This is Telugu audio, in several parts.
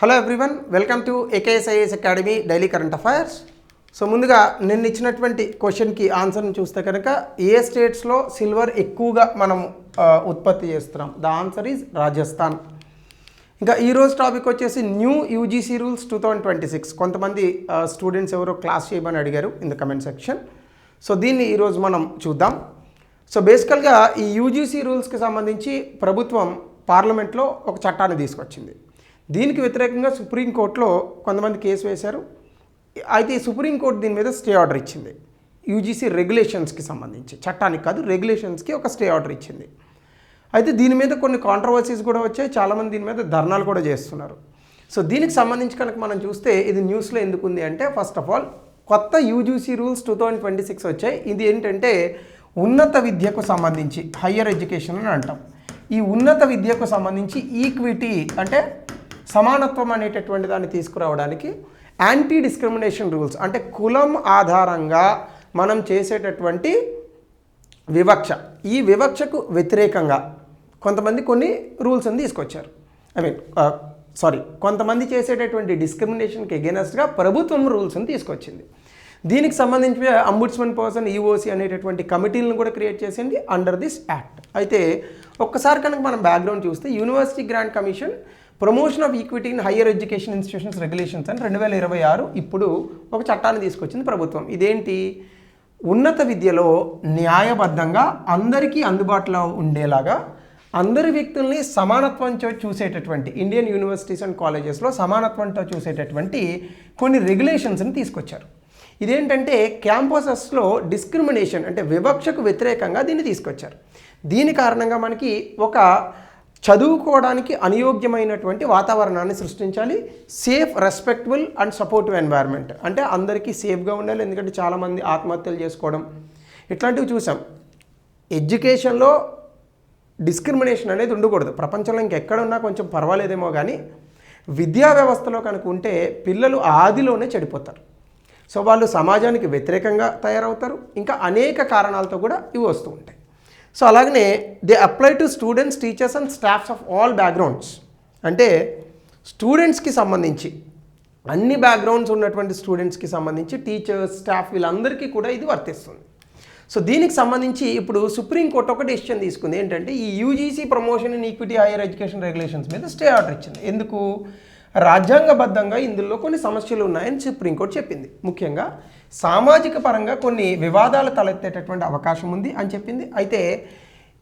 Hello everyone, welcome to ఏకేఎస్ఐఎస్ academy daily current affairs. So ముందుగా నిన్న ఇచ్చినటువంటి క్వశ్చన్కి ఆన్సర్ని చూస్తే కనుక ఏ స్టేట్స్లో సిల్వర్ ఎక్కువగా మనం ఉత్పత్తి చేస్తున్నాం? The answer is Rajasthan. ఇంకా ఈరోజు టాపిక్ వచ్చేసి న్యూ యూజీసీ రూల్స్ 2026. కొంతమంది స్టూడెంట్స్ ఎవరో క్లాస్ చేయమని అడిగారు in the comment section. So దీన్ని ఈరోజు మనం చూద్దాం. సో బేసికల్గా ఈ యూజీసీ రూల్స్కి సంబంధించి ప్రభుత్వం పార్లమెంట్లో ఒక చట్టాన్ని తీసుకొచ్చింది. దీనికి వ్యతిరేకంగా సుప్రీంకోర్టులో కొంతమంది కేసు వేశారు. అయితే ఈ సుప్రీంకోర్టు దీని మీద స్టే ఆర్డర్ ఇచ్చింది. యూజీసీ రెగ్యులేషన్స్కి సంబంధించి, చట్టానికి కాదు రెగ్యులేషన్స్కి ఒక స్టే ఆర్డర్ ఇచ్చింది. అయితే దీని మీద కొన్ని కాంట్రవర్సీస్ కూడా వచ్చాయి. చాలామంది దీని మీద ధర్నాలు కూడా చేస్తున్నారు. సో దీనికి సంబంధించి కనుక మనం చూస్తే ఇది న్యూస్లో ఎందుకు ఉంది అంటే, ఫస్ట్ ఆఫ్ ఆల్ కొత్త యూజీసీ రూల్స్ 2026 వచ్చాయి. ఇది ఏంటంటే ఉన్నత విద్యకు సంబంధించి, హయ్యర్ ఎడ్యుకేషన్ అని అంటాం. ఈ ఉన్నత విద్యకు సంబంధించి ఈక్విటీ అంటే సమానత్వం అనేటటువంటి దాన్ని తీసుకురావడానికి యాంటీ డిస్క్రిమినేషన్ రూల్స్, అంటే కులం ఆధారంగా మనం చేసేటటువంటి వివక్ష, ఈ వివక్షకు వ్యతిరేకంగా కొంతమంది కొన్ని రూల్స్ని తీసుకొచ్చారు. కొంతమంది చేసేటటువంటి డిస్క్రిమినేషన్కి ఎగెనెస్ట్గా ప్రభుత్వం రూల్స్ని తీసుకొచ్చింది. దీనికి సంబంధించి అంబుడ్స్మన్ పర్సన్, ఈఓసీ అనేటటువంటి కమిటీలను కూడా క్రియేట్ చేసింది అండర్ దిస్ యాక్ట్. అయితే ఒక్కసారి కనుక మనం బ్యాక్గ్రౌండ్ చూస్తే university grant commission promotion of equity in higher education institutions regulations అని 2026 ఇప్పుడు ఒక చట్టాన్ని తీసుకొచ్చింది ప్రభుత్వం. ఇదేంటి? ఉన్నత విద్యలో న్యాయబద్ధంగా అందరికీ అందుబాటులో ఉండేలాగా అందరి వ్యక్తుల్ని సమానత్వంతో చూసేటటువంటి, ఇండియన్ యూనివర్సిటీస్ అండ్ కాలేజెస్లో సమానత్వంతో చూసేటటువంటి కొన్ని రెగ్యులేషన్స్ని తీసుకొచ్చారు. ఇదేంటంటే క్యాంపసెస్లో డిస్క్రిమినేషన్ అంటే వివక్షకు వ్యతిరేకంగా దీన్ని తీసుకొచ్చారు. దీని కారణంగా మనకి ఒక చదువుకోవడానికి అనుయోగ్యమైనటువంటి వాతావరణాన్ని సృష్టించాలి. Safe, respectable and supportive environment, అంటే అందరికీ సేఫ్గా ఉండాలి. ఎందుకంటే చాలామంది ఆత్మహత్యలు చేసుకోవడం ఇట్లాంటివి చూసాం. ఎడ్యుకేషన్లో డిస్క్రిమినేషన్ అనేది ఉండకూడదు. ప్రపంచంలో ఇంకెక్కడ ఉన్నా కొంచెం పర్వాలేదేమో, కానీ విద్యా వ్యవస్థలో కనుక ఉంటే పిల్లలు ఆదిలోనే చెడిపోతారు. సో వాళ్ళు సమాజానికి వ్యతిరేకంగా తయారవుతారు. ఇంకా అనేక కారణాలతో కూడా ఇవి వస్తూ ఉంటాయి. సో అలాగనే they apply to students, teachers and staffs of all backgrounds, అంటే స్టూడెంట్స్కి సంబంధించి అన్ని బ్యాక్గ్రౌండ్స్ ఉన్నటువంటి స్టూడెంట్స్కి సంబంధించి టీచర్స్, స్టాఫ్ వీళ్ళందరికీ కూడా ఇది వర్తిస్తుంది. సో దీనికి సంబంధించి ఇప్పుడు సుప్రీంకోర్టు ఒక డెసిషన్ తీసుకుంది. ఏంటంటే ఈ UGC promotion in equity higher education regulations మీద స్టే ఆర్డర్ ఇచ్చింది. ఎందుకు? రాజ్యాంగబద్ధంగా ఇందులో కొన్ని సమస్యలు ఉన్నాయని సుప్రీంకోర్టు చెప్పింది. ముఖ్యంగా సామాజిక పరంగా కొన్ని వివాదాలు తలెత్తేటటువంటి అవకాశం ఉంది అని చెప్పింది. అయితే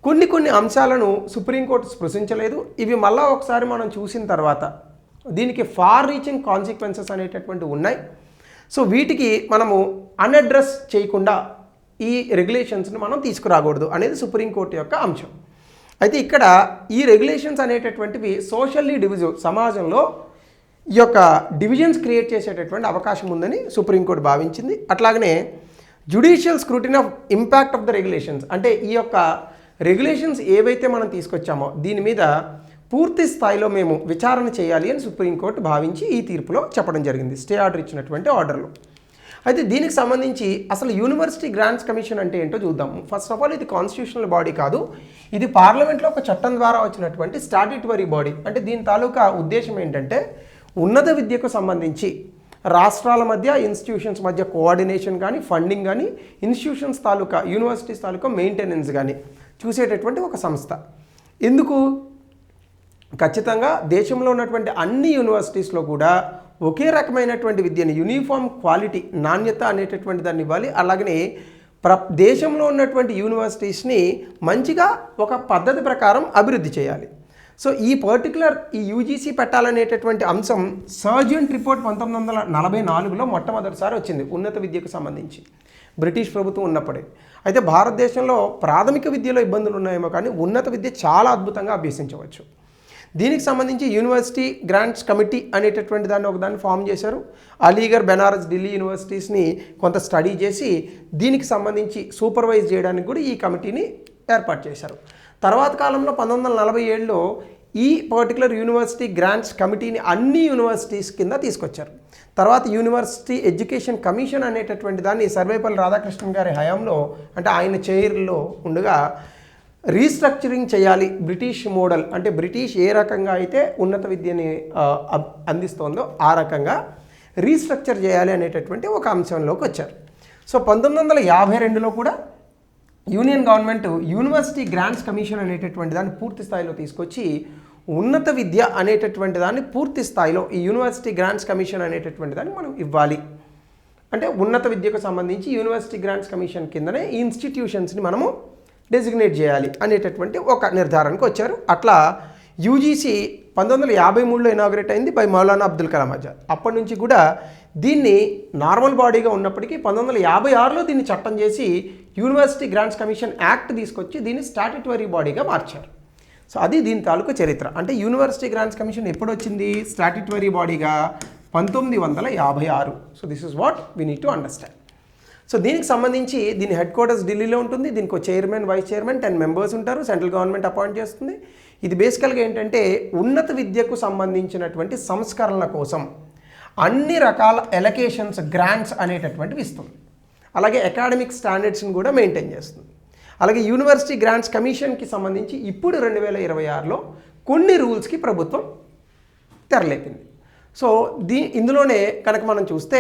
కొన్ని అంశాలను సుప్రీంకోర్టు స్పృశించలేదు. ఇవి మళ్ళా ఒకసారి మనం చూసిన తర్వాత దీనికి ఫార్ రీచింగ్ కాన్సిక్వెన్సెస్ అనేటటువంటి ఉన్నాయి. సో వీటికి మనము అన్అడ్రస్ చేయకుండా ఈ రెగ్యులేషన్స్ని మనం తీసుకురాకూడదు అనేది సుప్రీంకోర్టు యొక్క అంశం. అయితే ఇక్కడ ఈ రెగ్యులేషన్స్ అనేటటువంటివి సోషల్లీ డివిజివ్, సమాజంలో ఈ యొక్క డివిజన్స్ క్రియేట్ చేసేటటువంటి అవకాశం ఉందని సుప్రీంకోర్టు భావించింది. అట్లాగనే judicial scrutiny of impact of the regulations, అంటే ఈ యొక్క రెగ్యులేషన్స్ ఏవైతే మనం తీసుకొచ్చామో దీని మీద పూర్తి స్థాయిలో మేము విచారణ చేయాలి అని సుప్రీంకోర్టు భావించి ఈ తీర్పులో చెప్పడం జరిగింది, స్టే ఆర్డర్ ఇచ్చినటువంటి ఆర్డర్లో. అయితే దీనికి సంబంధించి అసలు యూనివర్సిటీ గ్రాంట్స్ కమిషన్ అంటే ఏంటో చూద్దాము. ఫస్ట్ ఆఫ్ ఆల్ ఇది కాన్స్టిట్యూషనల్ బాడీ కాదు, ఇది పార్లమెంట్లో ఒక చట్టం ద్వారా వచ్చినటువంటి స్టాట్యూటరీ బాడీ. అంటే దీని తాలూకా ఉద్దేశం ఏంటంటే ఉన్నత విద్యకు సంబంధించి రాష్ట్రాల మధ్య, ఇన్స్టిట్యూషన్స్ మధ్య కోఆర్డినేషన్ కానీ, ఫండింగ్ కానీ, ఇన్స్టిట్యూషన్స్ తాలూకా, యూనివర్సిటీస్ తాలూకా మెయింటెనెన్స్ కానీ చూసేటటువంటి ఒక సంస్థ. ఎందుకు? ఖచ్చితంగా దేశంలో ఉన్నటువంటి అన్ని యూనివర్సిటీస్లో కూడా ఒకే రకమైనటువంటి విద్యను, యూనిఫామ్ క్వాలిటీ, నాణ్యత అనేటటువంటి దాన్ని ఇవ్వాలి. అలాగనే దేశంలో ఉన్నటువంటి యూనివర్సిటీస్ని మంచిగా ఒక పద్ధతి ప్రకారం అభివృద్ధి చేయాలి. సో ఈ పర్టికులర్ ఈ యూజీసీ పెట్టాలనేటటువంటి అంశం సర్జెంట్ రిపోర్ట్ 1944లో మొట్టమొదటిసారి వచ్చింది ఉన్నత విద్యకు సంబంధించి, బ్రిటిష్ ప్రభుత్వం ఉన్నప్పుడే. అయితే భారతదేశంలో ప్రాథమిక విద్యలో ఇబ్బందులు ఉన్నాయేమో కానీ ఉన్నత విద్య చాలా అద్భుతంగా అభ్యసించవచ్చు. దీనికి సంబంధించి యూనివర్సిటీ గ్రాంట్స్ కమిటీ అనేటటువంటి ఒకదాన్ని ఫామ్ చేశారు. అలీగర్, బెనారస్, ఢిల్లీ యూనివర్సిటీస్ని కొంత స్టడీ చేసి దీనికి సంబంధించి సూపర్వైజ్ చేయడానికి కూడా ఈ కమిటీని ఏర్పాటు చేశారు. తర్వాత కాలంలో 1947లో ఈ పర్టికులర్ యూనివర్సిటీ గ్రాంట్స్ కమిటీని అన్ని యూనివర్సిటీస్ కింద తీసుకొచ్చారు. తర్వాత యూనివర్సిటీ ఎడ్యుకేషన్ కమిషన్ అనేటటువంటి దాన్ని సర్వేపల్లి రాధాకృష్ణన్ గారి హయాంలో, అంటే ఆయన చైర్లో ఉండగా రీస్ట్రక్చరింగ్ చేయాలి బ్రిటిష్ మోడల్, అంటే బ్రిటిష్ ఏ రకంగా అయితే ఉన్నత విద్యని అందిస్తోందో ఆ రకంగా రీస్ట్రక్చర్ చేయాలి అనేటటువంటి ఒక అంశంలోకి వచ్చారు. సో 1952లో కూడా union government university grants commission అనేటటువంటి దాన్ని పూర్తి స్థాయిలో తీసుకొచ్చి ఉన్నత విద్య అనేటటువంటి దాన్ని పూర్తి స్థాయిలో ఈ యూనివర్సిటీ గ్రాంట్స్ కమిషన్ అనేటటువంటి దాన్ని మనం ఇవ్వాలి, అంటే ఉన్నత విద్యకు సంబంధించి యూనివర్సిటీ గ్రాంట్స్ కమిషన్ కిందనే ఈ ఇన్స్టిట్యూషన్స్ని మనము డెసిగ్నేట్ చేయాలి అనేటటువంటి ఒక నిర్ధారణకు వచ్చారు. అట్లా యూజీసీ 1953లో ఇనాగ్రేట్ అయింది బై మౌలానా అబ్దుల్ కలాం ఆజాద్. అప్పటి నుంచి కూడా దీన్ని నార్మల్ బాడీగా ఉన్నప్పటికీ 1956లో దీన్ని చట్టం చేసి యూనివర్సిటీ గ్రాంట్స్ కమిషన్ యాక్ట్ తీసుకొచ్చి దీన్ని స్టాట్యుటరీ బాడీగా మార్చారు. సో అది దీని తాలూకు చరిత్ర. అంటే యూనివర్సిటీ గ్రాంట్స్ కమిషన్ ఎప్పుడు వచ్చింది స్టాట్యుటరీ బాడీగా 1956. So this is what we need to understand. సో దీనికి సంబంధించి దీని హెడ్ క్వార్టర్స్ ఢిల్లీలో ఉంటుంది. దీనికి చైర్మన్, వైస్ చైర్మన్, 10 మెంబర్స్ ఉంటారు. సెంట్రల్ గవర్నమెంట్ అపాయింట్ చేస్తుంది. ఇది బేసికల్గా ఏంటంటే ఉన్నత విద్యకు సంబంధించినటువంటి సంస్కరణల కోసం అన్ని రకాల ఎలకేషన్స్, గ్రాంట్స్ అనేటటువంటివి ఇస్తుంది. అలాగే అకాడమిక్ స్టాండర్డ్స్ని కూడా మెయింటైన్ చేస్తుంది. అలాగే యూనివర్సిటీ గ్రాంట్స్ కమిషన్కి సంబంధించి ఇప్పుడు 2026లో కొన్ని రూల్స్కి ప్రభుత్వం తెరలేపింది. సో ఇందులోనే కనుక మనం చూస్తే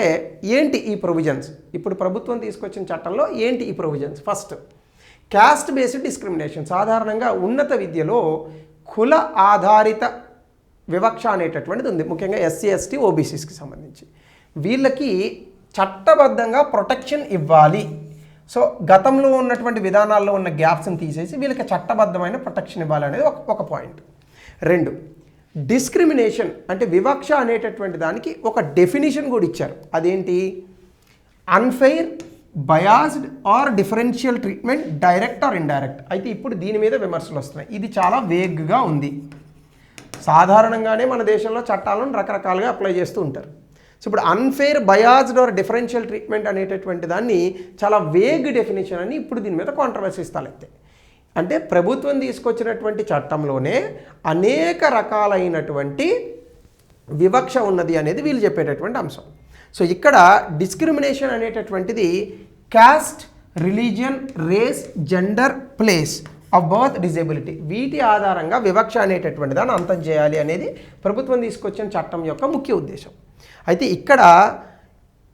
ఏంటి ఈ ప్రొవిజన్స్, ఇప్పుడు ప్రభుత్వం తీసుకొచ్చిన చట్టంలో ఏంటి ఈ provisions. First, caste based discrimination. సాధారణంగా ఉన్నత విద్యలో కుల ఆధారిత వివక్ష అనేటటువంటిది ఉంది, ముఖ్యంగా ఎస్సీ, ఎస్టీ, ఓబీసీస్కి సంబంధించి. వీళ్ళకి చట్టబద్ధంగా ప్రొటెక్షన్ ఇవ్వాలి. సో గతంలో ఉన్నటువంటి విధానాల్లో ఉన్న గ్యాప్స్ని తీసేసి వీళ్ళకి చట్టబద్ధమైన ప్రొటెక్షన్ ఇవ్వాలి అనేది ఒక పాయింట్. 2, డిస్క్రిమినేషన్ అంటే వివక్ష అనేటటువంటి దానికి ఒక డెఫినిషన్ కూడా ఇచ్చారు. అదేంటి, unfair, biased or differential treatment, direct or indirect. అయితే ఇప్పుడు దీని మీద విమర్శలు వస్తున్నాయి. ఇది చాలా వేగ్గా ఉంది. సాధారణంగానే మన దేశంలో చట్టాలను రకరకాలుగా అప్లై చేస్తూ ఉంటారు. సో ఇప్పుడు unfair, biased or differential treatment అనేటటువంటి దాన్ని చాలా వేగ్ డెఫినేషన్ అని ఇప్పుడు దీని మీద కాంట్రవర్సీస్ తలెత్తాయి. అంటే ప్రభుత్వం తీసుకొచ్చినటువంటి చట్టంలోనే అనేక రకాలైనటువంటి వివక్ష ఉన్నది అనేది వీళ్ళు చెప్పేటటువంటి అంశం. సో ఇక్కడ డిస్క్రిమినేషన్ అనేటటువంటిది caste, religion, race, gender, place of birth, disability, వీటి ఆధారంగా వివక్ష అనేటటువంటి దాన్ని అంతం చేయాలి అనేది ప్రభుత్వం తీసుకొచ్చిన చట్టం యొక్క ముఖ్య ఉద్దేశం. అయితే ఇక్కడ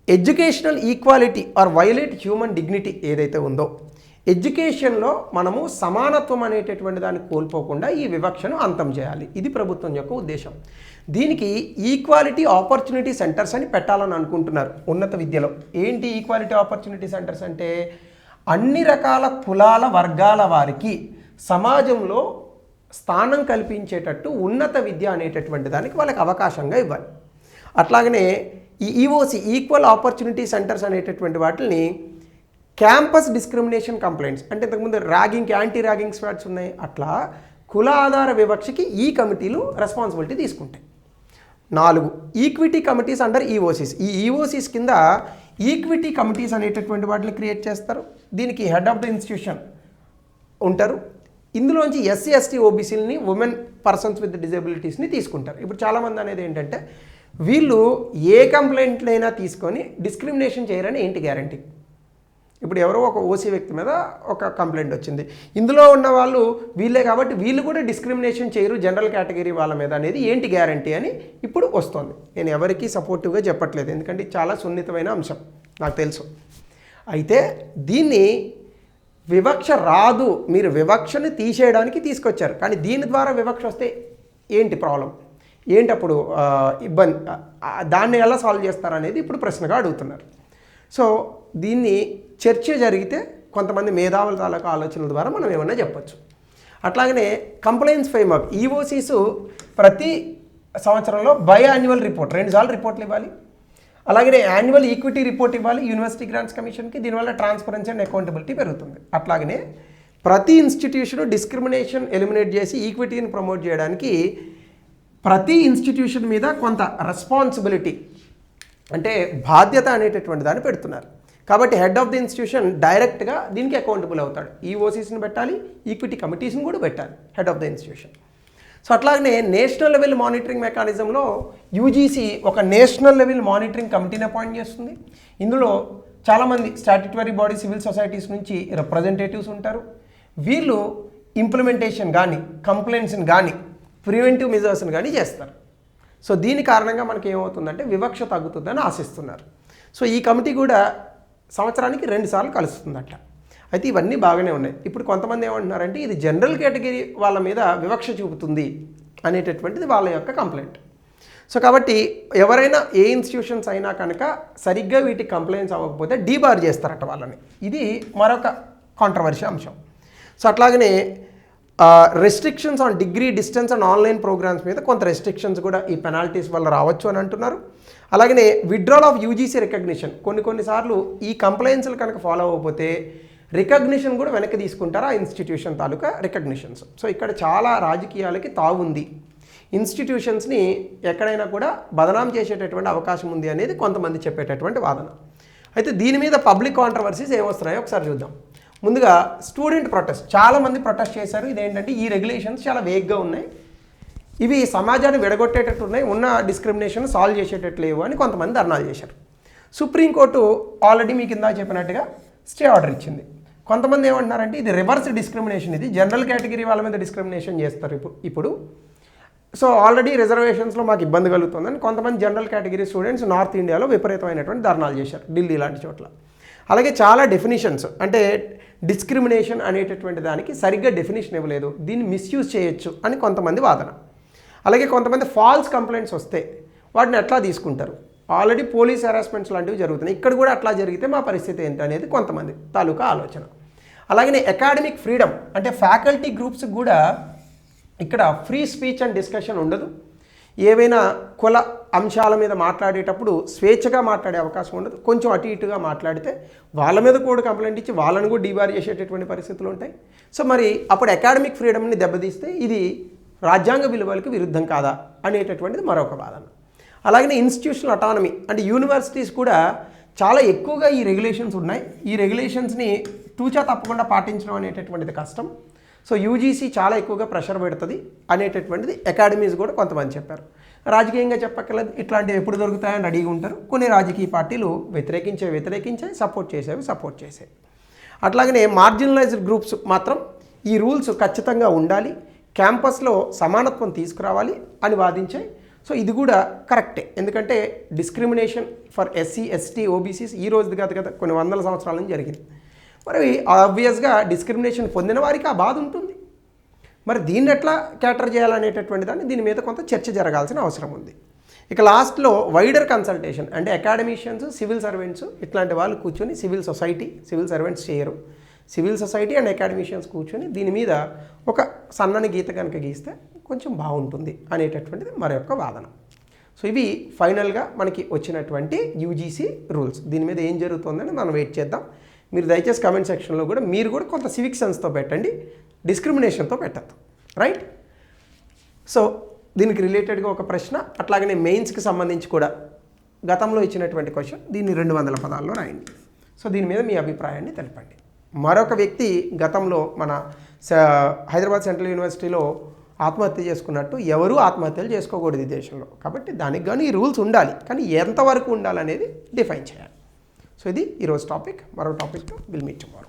educational equality are violate human dignity ఏదైతే ఉందో, ఎడ్యుకేషన్లో మనము సమానత్వం అనేటటువంటి దాన్ని కోల్పోకుండా ఈ వివక్షను అంతం చేయాలి. ఇది ప్రభుత్వం యొక్క ఉద్దేశం. దీనికి ఈక్వాలిటీ ఆపర్చునిటీ సెంటర్స్ అని పెట్టాలని అనుకుంటున్నారు ఉన్నత విద్యలో. ఏంటి ఈక్వాలిటీ ఆపర్చునిటీ సెంటర్స్ అంటే, అన్ని రకాల కులాల, వర్గాల వారికి సమాజంలో స్థానం కల్పించేటట్టు ఉన్నత విద్య అనేటటువంటి దానికి వాళ్ళకి అవకాశంగా ఇవ్వాలి. అట్లాగనే ఈ ఈఓసి, ఈక్వల్ ఆపర్చునిటీ సెంటర్స్ అనేటటువంటి వాటిని క్యాంపస్ డిస్క్రిమినేషన్ కంప్లైంట్స్, అంటే ఇంతకుముందు ర్యాగింగ్కి యాంటీ ర్యాగింగ్ స్క్వాడ్స్ ఉన్నాయి, అట్లా కుల ఆధార వివక్షకి ఈ కమిటీలు రెస్పాన్సిబిలిటీ తీసుకుంటాయి. 4, ఈక్విటీ కమిటీస్ అండర్ ఈఓసీస్. ఈ ఈఓసీస్ కింద ఈక్విటీ కమిటీస్ అనేటటువంటి వాటిని క్రియేట్ చేస్తారు. దీనికి హెడ్ ఆఫ్ ద ఇన్స్టిట్యూషన్ ఉంటారు. ఇందులోంచి ఎస్సీ, ఎస్టీ, ఓబీసీలని, ఉమెన్ పర్సన్స్ విత్ డిజబిలిటీస్ని తీసుకుంటారు. ఇప్పుడు చాలామంది అనేది ఏంటంటే వీళ్ళు ఏ కంప్లైంట్లైనా తీసుకొని డిస్క్రిమినేషన్ చేయరని ఏంటి గ్యారంటీ. ఇప్పుడు ఎవరో ఒక ఓసీ వ్యక్తి మీద ఒక కంప్లైంట్ వచ్చింది, ఇందులో ఉన్న వాళ్ళు వీళ్ళే కాబట్టి వీళ్ళు కూడా డిస్క్రిమినేషన్ చేయరు జనరల్ కేటగిరీ వాళ్ళ మీద అనేది ఏంటి గ్యారంటీ అని ఇప్పుడు వస్తుంది. నేను ఎవరికి సపోర్టివ్గా చెప్పట్లేదు, ఎందుకంటే చాలా సున్నితమైన అంశం నాకు తెలుసు. అయితే దీన్ని వివక్ష రాదు, మీరు వివక్షని తీసేయడానికి తీసుకొచ్చారు, కానీ దీని ద్వారా వివక్ష వస్తే ఏంటి ప్రాబ్లం, ఏంటి అప్పుడు ఇబ్బంది, దాన్ని ఎలా సాల్వ్ చేస్తారనేది ఇప్పుడు ప్రశ్నగా అడుగుతున్నారు. సో దీన్ని చర్చ జరిగితే కొంతమంది మేధావుల తాలూకా ఆలోచనల ద్వారా మనం ఏమన్నా చెప్పచ్చు. అట్లాగనే కంప్లైంట్స్ ఫ్రేమ్వర్క్, ఈఓసీస్ ప్రతి సంవత్సరంలో బయాన్యువల్ రిపోర్ట్ 2 సార్లు రిపోర్ట్లు ఇవ్వాలి. అలాగే యాన్యువల్ ఈక్విటీ రిపోర్ట్ ఇవ్వాలి యూనివర్సిటీ గ్రాంట్స్ కమిషన్కి. దీనివల్ల ట్రాన్స్పరెన్సీ అండ్ అకౌంటబిలిటీ పెరుగుతుంది. అట్లాగనే ప్రతి ఇన్స్టిట్యూషన్ డిస్క్రిమినేషన్ ఎలిమినేట్ చేసి ఈక్విటీని ప్రమోట్ చేయడానికి ప్రతి ఇన్స్టిట్యూషన్ మీద కొంత రెస్పాన్సిబిలిటీ అంటే బాధ్యత అనేటటువంటి దాన్ని పెడుతున్నారు. కాబట్టి హెడ్ ఆఫ్ ది ఇన్స్టిట్యూషన్ డైరెక్ట్గా దీనికి అకౌంటబుల్ అవుతాడు. ఈఓసీస్ని పెట్టాలి, ఈక్విటీ కమిటీస్ని కూడా పెట్టాలి head of the institution. So అట్లాగనే నేషనల్ లెవెల్ మానిటరింగ్ మెకానిజంలో యూజీసీ ఒక నేషనల్ లెవెల్ మానిటరింగ్ కమిటీని అపాయింట్ చేస్తుంది. ఇందులో చాలామంది స్టాట్యుటరీ బాడీ, సివిల్ సొసైటీస్ నుంచి రిప్రజెంటేటివ్స్ ఉంటారు. వీళ్ళు ఇంప్లిమెంటేషన్ కానీ కంప్లైంట్స్ని కానీ ప్రివెంటివ్ మెజర్స్ని కానీ చేస్తారు. సో దీని కారణంగా మనకి ఏమవుతుందంటే వివక్ష తగ్గుతుందని ఆశిస్తున్నారు. సో ఈ కమిటీ కూడా సంవత్సరానికి 2 సార్లు కలుస్తుందట. అయితే ఇవన్నీ బాగానే ఉన్నాయి. ఇప్పుడు కొంతమంది ఏమంటున్నారంటే ఇది జనరల్ కేటగిరీ వాళ్ళ మీద వివక్ష చూపుతుంది అనేటటువంటిది వాళ్ళ యొక్క కంప్లైంట్. సో కాబట్టి ఎవరైనా ఏ ఇన్స్టిట్యూషన్స్ అయినా కనుక సరిగ్గా వీటికి కంప్లైంట్స్ అవ్వకపోతే డీబార్ చేస్తారట వాళ్ళని. ఇది మరొక కాంట్రవర్సీ అంశం. సో అట్లాగనే restrictions on degree distance and online programs మీద కొంత రెస్ట్రిక్షన్స్ కూడా ఈ పెనాల్టీస్ వల్ల రావచ్చు అని అంటున్నారు. అలాగనే విత్డ్రాల్ ఆఫ్ యూజీసీ రికగ్నిషన్ కొన్నిసార్లు ఈ కంప్లైంట్స్లు కనుక ఫాలో అవ్వకపోతే రికగ్నిషన్ కూడా వెనక్కి తీసుకుంటారు ఆ ఇన్స్టిట్యూషన్ తాలూకా రికగ్నిషన్స్. సో ఇక్కడ చాలా రాజకీయాలకి తావుంది. ఇన్స్టిట్యూషన్స్ని ఎక్కడైనా కూడా బదనాం చేసేటటువంటి అవకాశం ఉంది అనేది కొంతమంది చెప్పేటటువంటి వాదన. అయితే దీని మీద పబ్లిక్ కాంట్రవర్సీస్ ఏమొస్తున్నాయో ఒకసారి చూద్దాం. ముందుగా స్టూడెంట్ ప్రొటెస్ట్, చాలామంది ప్రొటెస్ట్ చేశారు. ఇదేంటంటే ఈ రెగ్యులేషన్స్ చాలా వేగ్గా ఉన్నాయి, ఇవి సమాజాన్ని విడగొట్టేటట్టు ఉన్నాయి, ఉన్న డిస్క్రిమినేషన్ సాల్వ్ చేసేటట్టు లేవు అని కొంతమంది ధర్నాలు చేశారు. సుప్రీంకోర్టు ఆల్రెడీ మీకు ఇందా చెప్పినట్టుగా స్టే ఆర్డర్ ఇచ్చింది. కొంతమంది ఏమంటున్నారంటే ఇది రివర్స్ డిస్క్రిమినేషన్, ఇది జనరల్ కేటగిరీ వాళ్ళ మీద డిస్క్రిమినేషన్ చేస్తారు ఇప్పుడు. సో ఆల్రెడీ రిజర్వేషన్స్లో మాకు ఇబ్బంది కలుగుతుందని కొంతమంది జనరల్ కేటగిరీ స్టూడెంట్స్ నార్త్ ఇండియాలో విపరీతమైనటువంటి ధర్నాలు చేశారు, ఢిల్లీ లాంటి చోట్ల. అలాగే చాలా డెఫినిషన్స్, అంటే డిస్క్రిమినేషన్ అనేటటువంటి దానికి సరిగ్గా డెఫినేషన్ ఇవ్వలేదు, దీన్ని మిస్యూజ్ చేయొచ్చు అని కొంతమంది వాదన. అలాగే కొంతమంది ఫాల్స్ కంప్లైంట్స్ వస్తే వాటిని ఎట్లా తీసుకుంటారు, ఆల్రెడీ పోలీస్ హెరాస్మెంట్స్ లాంటివి జరుగుతున్నాయి, ఇక్కడ కూడా అట్లా జరిగితే మా పరిస్థితి ఏంటి అనేది కొంతమంది తాలూకా ఆలోచన. అలాగే అకాడమిక్ ఫ్రీడమ్, అంటే ఫ్యాకల్టీ గ్రూప్స్కి కూడా ఇక్కడ ఫ్రీ స్పీచ్ అండ్ డిస్కషన్ ఉండదు. ఏవైనా కుల అంశాల మీద మాట్లాడేటప్పుడు స్వేచ్ఛగా మాట్లాడే అవకాశం ఉండదు. కొంచెం అటు ఇటుగా మాట్లాడితే వాళ్ళ మీద కూడా కంప్లైంట్ ఇచ్చి వాళ్ళని కూడా డీబార్ చేసేటటువంటి పరిస్థితులు ఉంటాయి. సో మరి అప్పుడు అకాడమిక్ ఫ్రీడమ్ని దెబ్బతీస్తే ఇది రాజ్యాంగ విలువలకు విరుద్ధం కాదా అనేటటువంటిది మరొక వాదన. అలాగే ఇన్స్టిట్యూషనల్ అటానమీ, అంటే యూనివర్సిటీస్ కూడా చాలా ఎక్కువగా ఈ రెగ్యులేషన్స్ ఉన్నాయి. ఈ రెగ్యులేషన్స్ని తూచా తప్పకుండా పాటించడం అనేటటువంటిది కష్టం. సో యూజీసీ చాలా ఎక్కువగా ప్రెషర్ పెడుతుంది అనేటటువంటిది అకాడమీస్ కూడా కొంతమంది చెప్పారు. రాజకీయంగా చెప్పక్కర్లేదు, ఇట్లాంటివి ఎప్పుడు దొరుకుతాయని అడిగి ఉంటారు. కొన్ని రాజకీయ పార్టీలు వ్యతిరేకించాయి, సపోర్ట్ చేసేవి. అట్లాగనే మార్జినలైజ్డ్ గ్రూప్స్ మాత్రం ఈ రూల్స్ ఖచ్చితంగా ఉండాలి, క్యాంపస్లో సమానత్వం తీసుకురావాలి అని వాదించాయి. సో ఇది కూడా కరెక్టే, ఎందుకంటే discrimination for SC, ST, OBCs ఈ రోజు కాదు కదా, కొన్ని వందల సంవత్సరాల నుంచి జరిగింది. మరి ఆబ్వియస్గా డిస్క్రిమినేషన్ పొందిన వారికి ఆ బాధ ఉంటుంది. మరి దీన్ని ఎట్లా క్యాటర్ చేయాలనేటటువంటి దాన్ని దీని మీద కొంత చర్చ జరగాల్సిన అవసరం ఉంది. ఇక లాస్ట్లో వైడర్ కన్సల్టేషన్, అంటే అకాడమిషియన్స్, సివిల్ సర్వెంట్స్ ఇట్లాంటి వాళ్ళు కూర్చొని, సివిల్ సర్వెంట్స్ చేయరు, సివిల్ సొసైటీ అండ్ అకాడమిషియన్స్ కూర్చొని దీని మీద ఒక సన్నని గీత కనుక గీస్తే కొంచెం బాగుంటుంది అనేటటువంటిది మరొక వాదన. సో ఇవి ఫైనల్గా మనకి వచ్చినటువంటి యూజీసీ రూల్స్. దీని మీద ఏం జరుగుతుందని మనం వెయిట్ చేద్దాం. మీరు దయచేసి కమెంట్ సెక్షన్లో కూడా మీరు కూడా కొంత సివిక్ సెన్స్తో పెట్టండి, డిస్క్రిమినేషన్తో పెట్టద్దు, రైట్? సో దీనికి రిలేటెడ్గా ఒక ప్రశ్న, అట్లాగనే మెయిన్స్కి సంబంధించి కూడా గతంలో ఇచ్చినటువంటి క్వశ్చన్, దీన్ని 200 పదాల్లో రాయండి. సో దీని మీద మీ అభిప్రాయాన్ని తెలపండి. మరొక వ్యక్తి గతంలో మన హైదరాబాద్ సెంట్రల్ యూనివర్సిటీలో ఆత్మహత్య చేసుకున్నట్టు ఎవరూ ఆత్మహత్యలు చేసుకోకూడదు ఈ దేశంలో, కాబట్టి దానికి కానీ ఈ రూల్స్ ఉండాలి, కానీ ఎంతవరకు ఉండాలనేది డిఫైన్ చేయాలి. సో ఇది ఈరోజు టాపిక్. మరో టాపిక్తో విల్ మీట్ టుమారో.